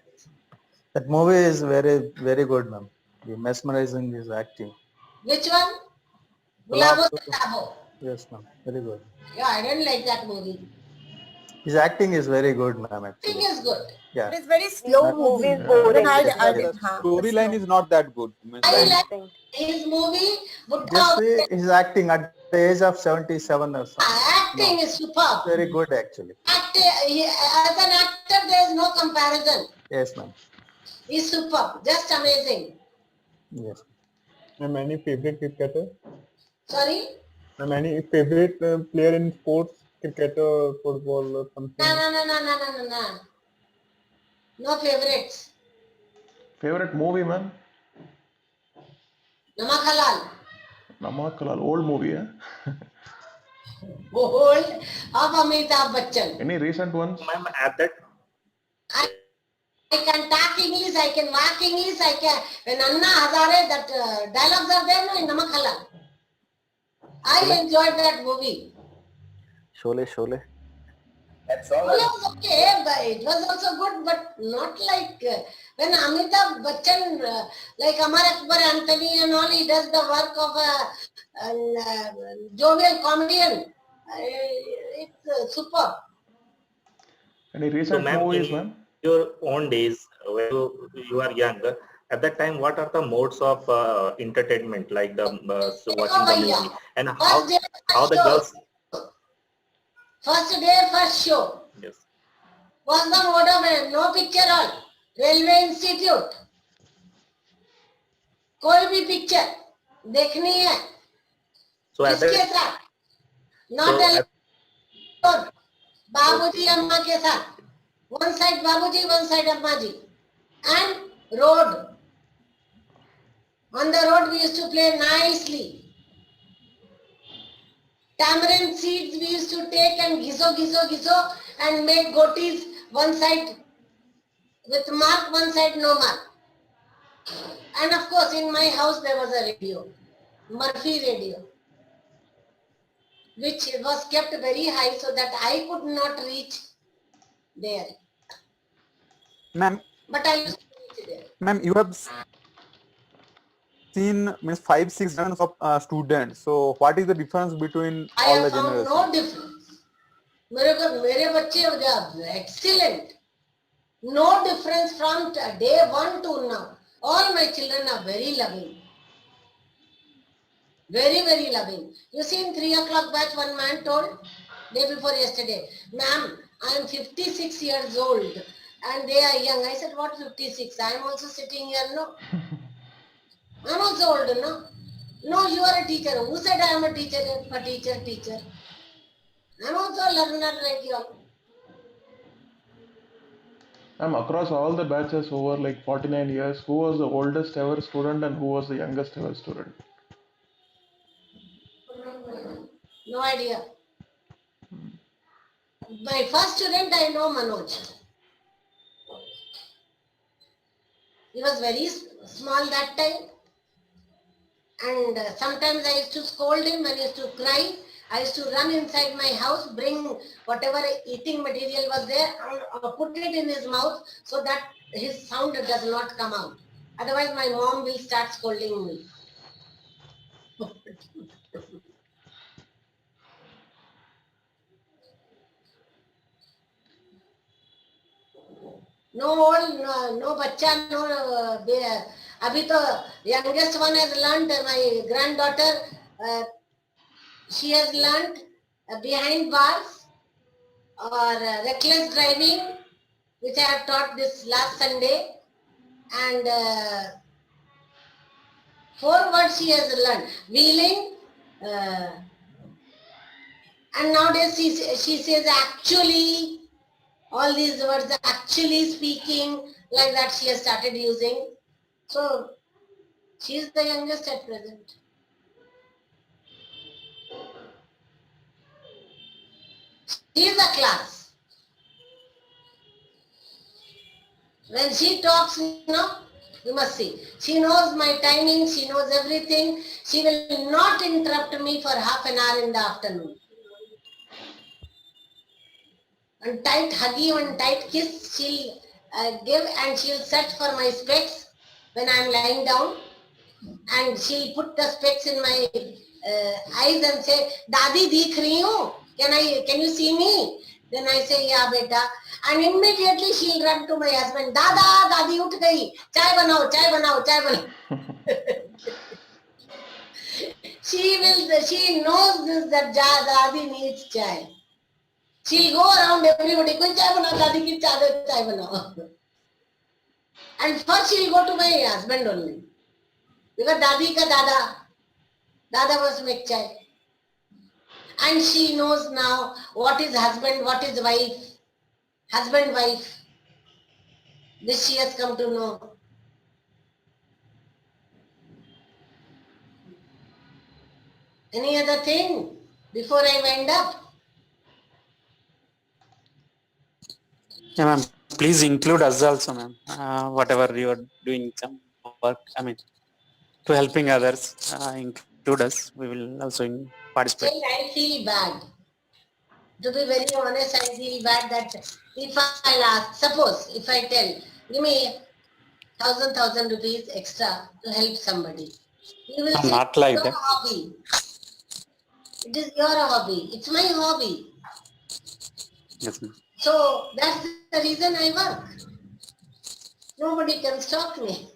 that movie is very, very good, ma'am. Mesmerizing his acting. Which one? Gulabo. Gulabo Sitabo. Yes, ma'am. Very good. Yeah, I didn't like that movie. His acting is very good, ma'am. Actually. Acting is good. Yeah. It is very slow movie. The storyline is not that good. I like his movie. Just see his acting at the age of 77 or something. Acting is superb. Very good, actually. As an actor, there is no comparison. Yes, ma'am. He's superb. Just amazing. Yes. Ma'am, any favorite cricketer? Sorry? Ma'am, any favorite player in sports, cricketer, football, or something? No. No favorites. Favorite movie, ma'am? Namak Halal. Namak Halal, old movie, eh? Old of Amitabh Bachchan. Any recent ones? Ma'am, at that. I can talk English, I can walk English, I can. When Anna Hazare, that dialogues are there no, in Namak Halal. I enjoyed that movie. Sholay. That's all. It was okay, but it was also good, but not like when Amitabh Bachchan, like Amar Akbar Anthony and all, he does the work of a jovial comedian. It's superb. Any recent ma'am, movies, in ma'am? your own days, when you are young, at that time, what are the modes of entertainment, like the watching the movie, and how the girls? First day, first show. Yes. Was the mode of no picture hall, Railway Institute. कोई भी picture देखनी है So at किसके that, साथ? Not alone. बाबूजी अम्मा के साथ. One side बाबूजी, one side अम्मा जी. And road. On the road we used to play nicely. Tamarind seeds we used to take and ghiso and make goatees, one side with mark, one side no mark. And of course in my house there was a radio, Murphy radio, which was kept very high so that I could not reach there. Ma'am, But I used to reach there. ma'am, you have seen 5-6 generations of students. So what is the difference between I all have the found generations? no difference. मेरे बच्चे they are excellent. No difference from day one to now. All my children are very loving. Very, very loving. You see in 3 o'clock batch, one man told, day before yesterday, ma'am, I am 56 years old and they are young. I said, what 56? I am also sitting here, no? I am also old, no? No, you are a teacher. Who said I am a teacher? A teacher. I am also a learner like you all. Across all the batches over like 49 years, who was the oldest ever student and who was the youngest ever student? No idea. My first student I know Manoj. He was very small that time. And sometimes I used to scold him when he used to cry. I used to run inside my house, bring whatever eating material was there, put it in his mouth so that his sound does not come out. Otherwise my mom will start scolding me. No old, no bacha, no अभी तो youngest one has learned, my granddaughter, she has learned behind bars or reckless driving, which I have taught this last Sunday, and 4 words she has learned: wheeling, and nowadays she says actually, all these words, actually speaking, like that she has started using. So she is the youngest at present. She is a class. When she talks, you must see. She knows my timing, she knows everything. She will not interrupt me for half an hour in the afternoon. And tight huggy, one tight kiss she'll give, and she'll set for my specs when I'm lying down. And she'll put the specs in my eyes and say, Dadi, dikh rahi hu? Can you see me? Then I say, yeah, beta. And immediately she'll run to my husband, Dada, Dadi uth gayi. Chai banao, chai banao, chai banao. She knows this, that Dadi needs chai. She'll go around everybody, koi chai banao, Dadi ki chai banao. And first she'll go to my husband only. Because Dadi ka Dada must make chai. And she knows now what is husband, what is wife, husband, wife. This she has come to know. Any other thing before I wind up? Yeah, ma'am. Please include us also, ma'am. Whatever you are doing some work, to helping others, include us. We will also participate. I feel bad. To be very honest, I feel bad that if I'll ask, suppose if I tell, give me 1,000 rupees extra to help somebody. You will say, not like it's your that. hobby. It is your hobby. It's my hobby. Yes, ma'am. So that's the reason I work. Nobody can stop me.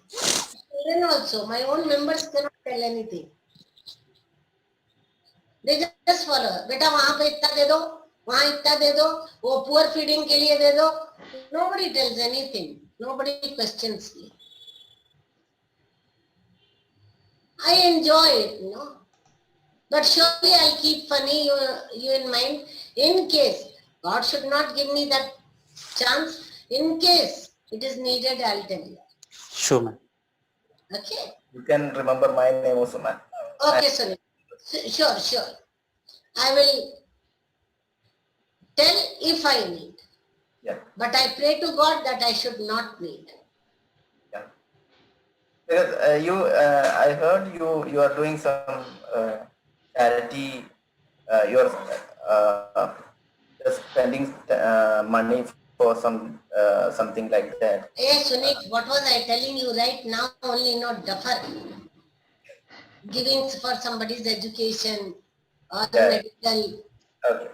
Even also, my own members cannot tell anything. They just follow. Beta, वहाँ पे इतना दे दो, वहाँ इतना दे दो, वो poor feeding के लिए दे दो. Nobody tells anything. Nobody questions me. I enjoy it, But surely I'll keep funny you in mind in case God should not give me that chance. In case it is needed, I'll tell you. Sure, ma'am. Okay. You can remember my name also, ma'am. Okay, Sunil. Sure. I will tell if I need. Yeah. But I pray to God that I should not need. Yeah. Because I heard you are doing some charity. You are just spending money for something like that. Hey, Sunil, what was I telling you right now? Only not duffer. Giving for somebody's education or medical. Okay.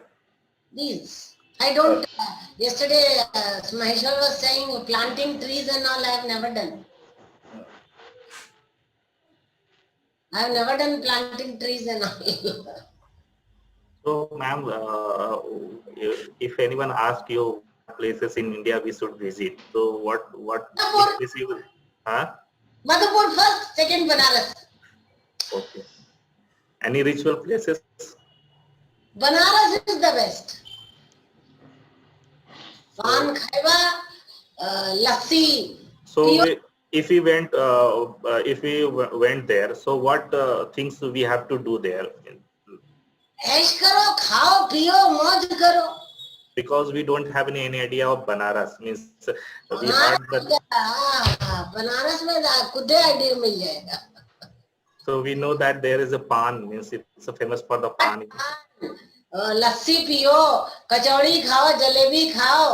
These. I don't. Yesterday, Maheshwar was saying planting trees and all. I have never done. I have never done planting trees and all. So, ma'am, if anyone asks you places in India we should visit, so what place you will? Madhupur first, second Banaras. Okay. Any ritual places? Banaras is the best. Pan khaiba, lassi. So if we went there, so what things we have to do there? Aish karo, khao, piyo, mauj karo. Because we don't have any idea of Banaras. Means we heard that. Banaras mein kude idea mil jayega. So we know that there is a pan, means it's famous for the pan. लस्सी पियो, कचौड़ी खाओ, जलेबी खाओ,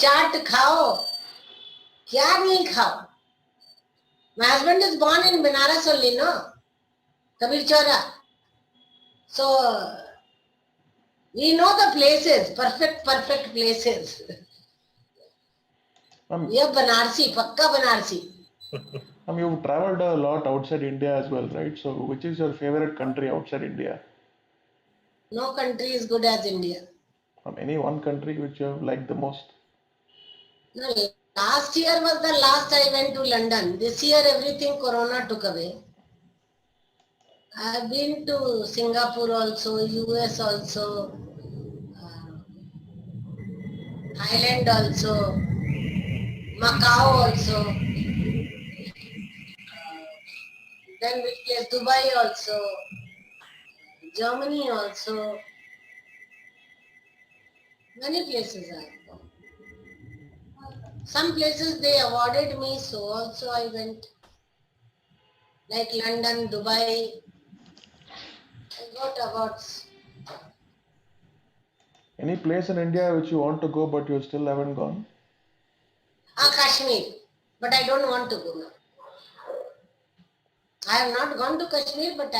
चाट खाओ, क्या नहीं खाओ. My husband is born in Banaras only, no? Kabir Chowra. So we know the places, perfect places. ये बनारसी, पक्का Banarasi. You've traveled a lot outside India as well, right? So which is your favorite country outside India? No country is good as India. Any one country which you have liked the most? No, last year was the last I went to London. This year everything Corona took away. I have been to Singapore also, US also, Thailand also, Macau also, then which place, Dubai also, Germany also, many places I have gone. Some places they awarded me, so also I went, like London, Dubai, I got awards. Any place in India which you want to go but you still haven't gone? Kashmir, but I don't want to go now. I have not gone to Kashmir, but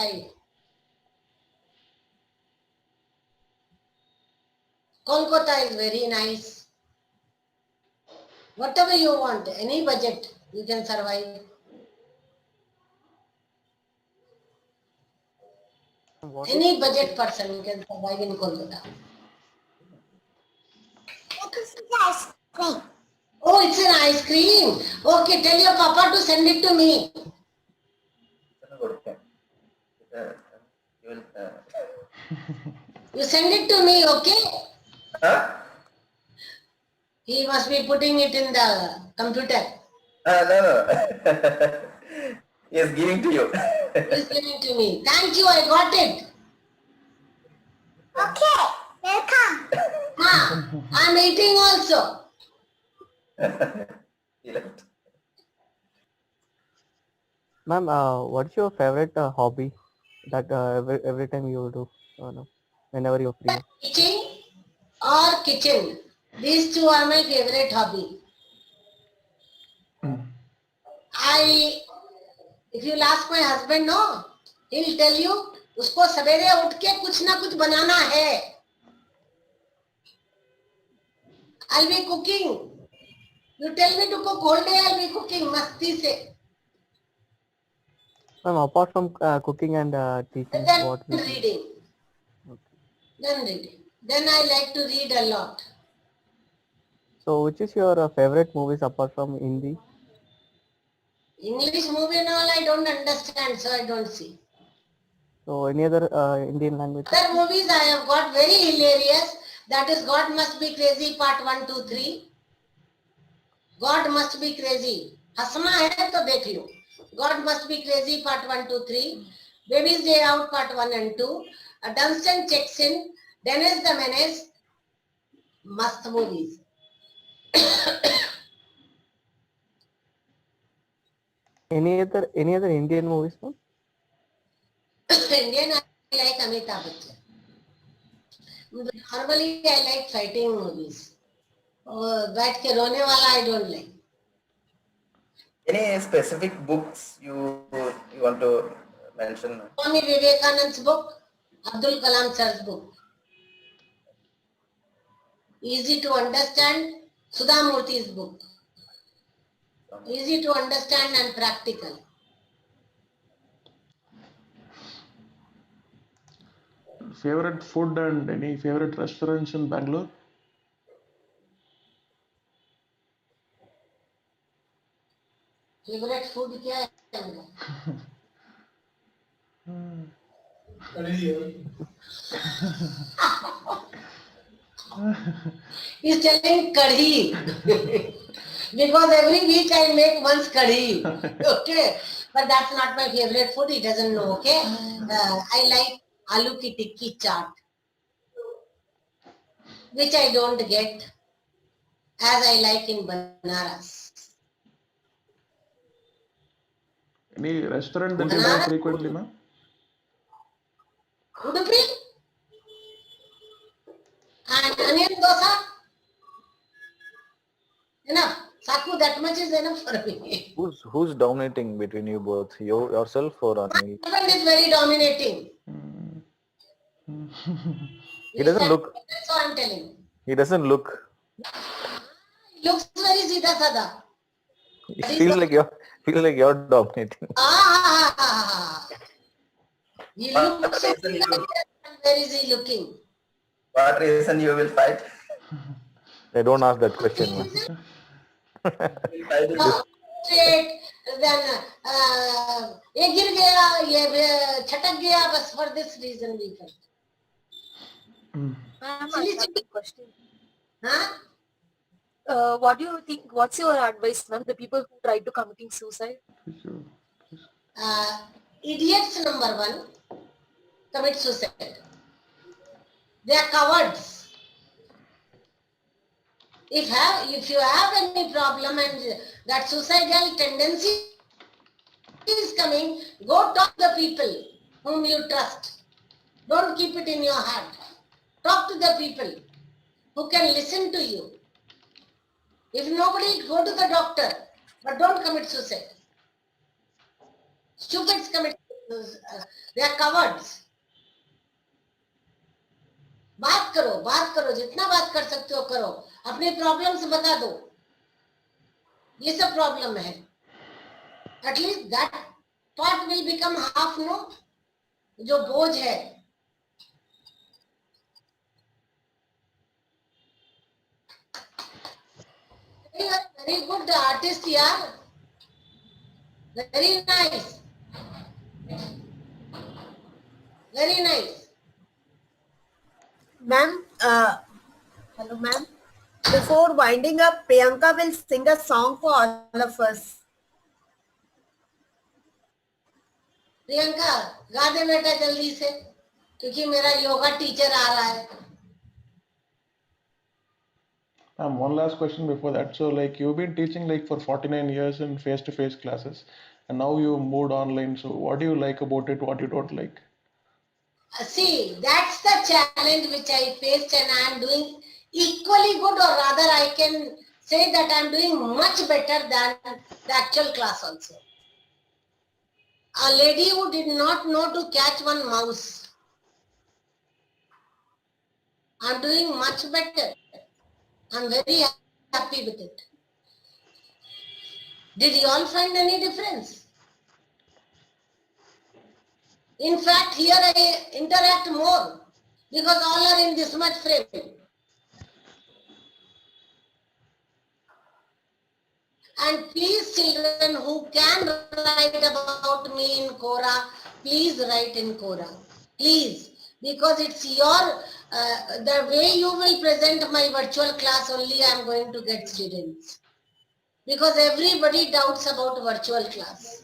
Kolkata is very nice. Whatever you want, any budget, you can survive. Any budget person you can survive in Kolkata. Oh, it's an ice cream. Okay, tell your papa to send it to me. You send it to me, okay? Huh? He must be putting it in the computer. No. He is giving to you. He's giving to me. Thank you, I got it. Okay, welcome. I'm eating also. Ma'am, what's your favorite hobby that every time you do, whenever you're free? Teaching or kitchen. These two are my favorite hobby. If you'll ask my husband, no, he'll tell you, उसको सवेरे उठ के कुछ ना कुछ बनाना है. I'll be cooking. You tell me to cook whole day, I'll be cooking मस्ती से. Ma'am, apart from cooking and teaching, Then what? Reading. Okay. Then reading. Then I like to read a lot. So, which is your favorite movies apart from Hindi? English movie and all I don't understand, so I don't see. So, any other Indian language? Other movies I have got very hilarious. That is God Must Be Crazy Part 1, 2, 3. God Must Be Crazy. हंसना है तो देख लो. God Must Be Crazy Part 1, 2, 3. Baby's Day Out Part 1 and 2. A Dunstan Checks In. Dennis the Menace. Must movies. Any other Indian movies, ma'am? Indian I like Amitabh Bachchan. Normally I like fighting movies. बैठ के रोने वाला I don't like. Any specific books you want to mention? Swami Vivekanand's book, Abdul Kalam sir's book. Easy to understand, Sudha Murthy's book. Easy to understand and practical. Favorite food and any favorite restaurants in Bangalore? Favorite food क्या है मेरा? He's telling kadhi. Because every week I make once kadhi. Okay. But that's not my favorite food. He doesn't know. Okay. I like aloo ki tikki chaat, which I don't get as I like in Banaras. Any restaurant that you go frequently, ma'am? Udupi and onion dosa. Enough. Saku, that much is enough for me. Who's dominating between you both? Yourself or Anil? My husband is very dominating. He doesn't look. That's what I'm telling. He doesn't look. He looks very Siddha Sada. It feels like feel like you're dominating. He looks so where is he looking? What reason you will fight? I don't ask that question, man. Then ये गिर गया, ये छटक गया, बस for this reason we fight. Silly question. Huh? What do you think? What's your advice, ma'am? The people who try to committing suicide. Idiots, number one, commit suicide. They are cowards. If you have any problem and that suicidal tendency is coming, go talk to the people whom you trust. Don't keep it in your heart. Talk to the people who can listen to you. If nobody, go to the doctor, but don't commit suicide. Stupids commit suicide. They are cowards. बात करो, जितना बात कर सकते हो करो, अपने problems बता दो, ये सब प्रॉब्लम है. At least that part will become half, no? जो बोझ है. Very good artist, yaar. Very nice. Very nice. Ma'am, hello ma'am. Before winding up, Priyanka will sing a song for all of us. Priyanka गा दे बेटा जल्दी से, क्योंकि मेरा yoga teacher आ रहा है. One last question before that. So like you've been teaching like for 49 years in face-to-face classes and now you moved online. So what do you like about it? What you don't like? See, that's the challenge which I faced, and I am doing equally good, or rather I can say that I am doing much better than the actual class also. A lady who did not know to catch one mouse, I am doing much better. I am very happy with it. Did you all find any difference? In fact, here I interact more because all are in this much frame. And please, children who can write about me in Quora, please write in Quora. Please, because it's your, the way you will present my virtual class only I am going to get students. Because everybody doubts about virtual class.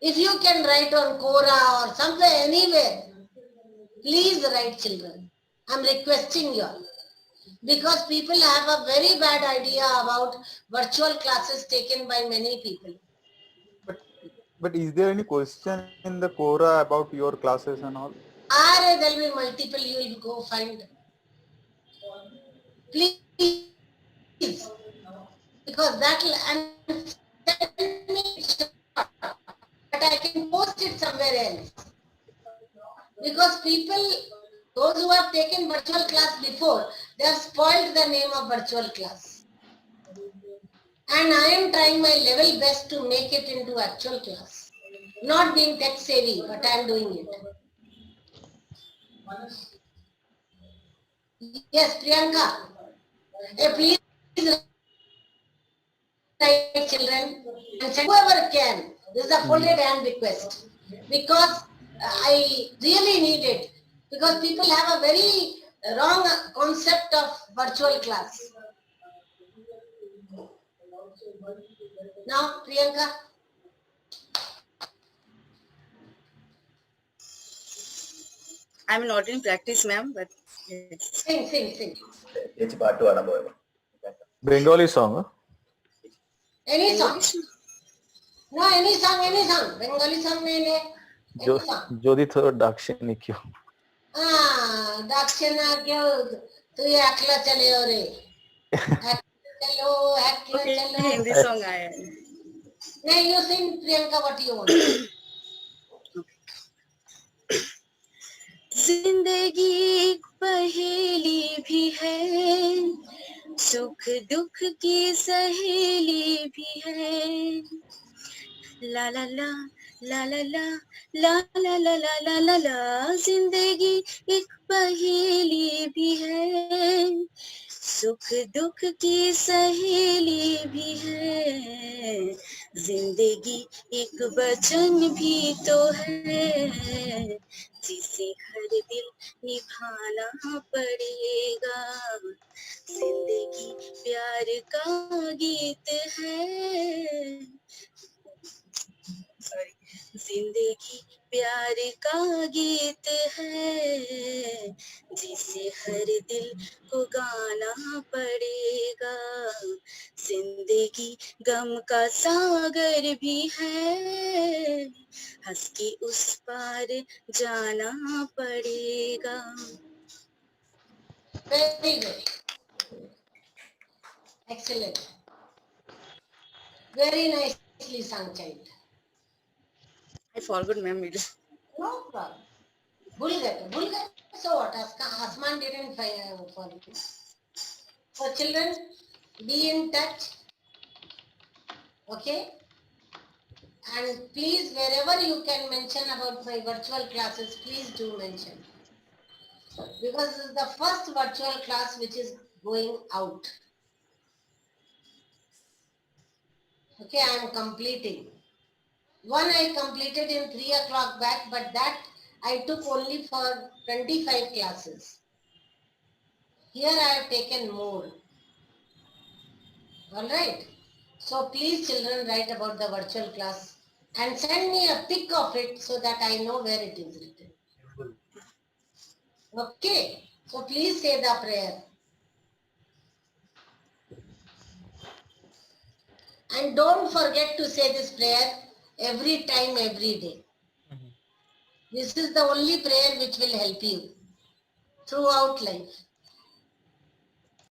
If you can write on Quora or somewhere, anywhere, please write, children. I am requesting you all. Because people have a very bad idea about virtual classes taken by many people. But is there any question in the Quora about your classes and all? There will be multiple, you will go find. Please. Because that will, and send me, but I can post it somewhere else. Because people, those who have taken virtual class before, they have spoiled the name of virtual class. And I am trying my level best to make it into actual class. Not being tech savvy, but I am doing it. Yes, Priyanka. Please write, children, and whoever can. This is a folded hand request. Because I really need it. Because people have a very wrong concept of virtual class. Now, Priyanka. I'm not in practice, ma'am, but Sing. Bengali song, huh? Any song. No, any song. Bengali song, any song. Jodi thora dakshini kyo. Dakshina kyo, tu ye akla chale ho re. Akla chalo. Hindi song aaya. No, you sing, Priyanka, what you want. जिंदगी पहेली भी है सुख दुख की सहेली भी है, ला ला ला ला ला ला ला ला ला ला ला ला ला, जिंदगी एक पहेली भी है, सुख दुख की सहेली भी है, जिंदगी एक वचन भी तो है, जिसे हर दिल निभाना पड़ेगा, जिंदगी प्यार का गीत है, जिंदगी प्यार का गीत है, जिसे हर दिल को गाना पड़ेगा, जिंदगी गम का सागर भी है, हंस के उस पार जाना पड़ेगा. Very good. Excellent. Very nicely sung, child. I forgot, ma'am. No problem. भूल गए. So what? Asman didn't fall. So children, be in touch. Okay? And please, wherever you can mention about my virtual classes, please do mention. Because this is the first virtual class which is going out. Okay, I am completing. One I completed in 3 o'clock back, but that I took only for 25 classes. Here I have taken more. Alright. So please children write about the virtual class and send me a pic of it so that I know where it is written. Okay. So please say the prayer. And don't forget to say this prayer every time, every day. This is the only prayer which will help you throughout life.